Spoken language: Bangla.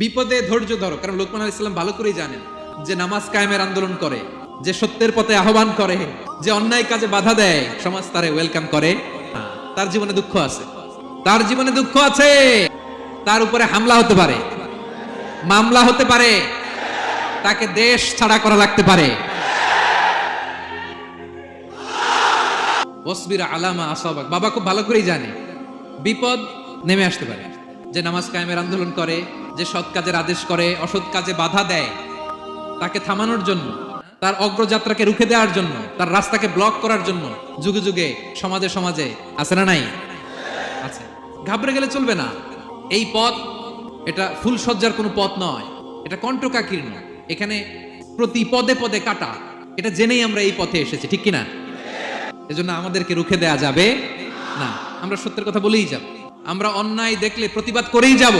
বিপদে ধৈর্য ধরো, কারণ লোকমান আলাইহিস সালাম ভালো করেই জানেন যে নামাজ কায়েমের আন্দোলন করে, যে সত্যের পথে আহ্বান করে, যে অন্যায় কাজে বাধা দেয়, সমাজ তারে ওয়েলকাম করে না। তার জীবনে দুঃখ আছে, তার জীবনে দুঃখ আছে, তার উপরে হামলা হতে পারে, মামলা হতে পারে, তাকে দেশ ছাড়া করা লাগতে পারে। ওয়াসবির আলামা আসাবাক, বাবা খুব ভালো করেই জানে বিপদ নেমে আসতে পারে। যে নামাজ কায়েমের আন্দোলন করে, যে সৎ কাজের আদেশ করে, অসৎ কাজে বাধা দেয়, তাকে থামানোর জন্য, তার অগ্রযাত্রাকে রুখে দেওয়ার জন্য, তার রাস্তাকে ব্লক করার জন্য যুগে যুগে সমাজে সমাজে আছে না নাই? আছে। ঘাবড়ে গেলে চলবে না। এই পথ এটা ফুলসজ্জার কোনো পথ নয়, এটা কণ্টকাকীর্ণ, এখানে প্রতি পদে পদে কাটা। এটা জেনেই আমরা এই পথে এসেছি, ঠিক কিনা? এজন্য আমাদেরকে রুখে দেয়া যাবে না। আমরা সত্যের কথা বলেই যাব, আমরা অন্যায় দেখলে প্রতিবাদ করেই যাব।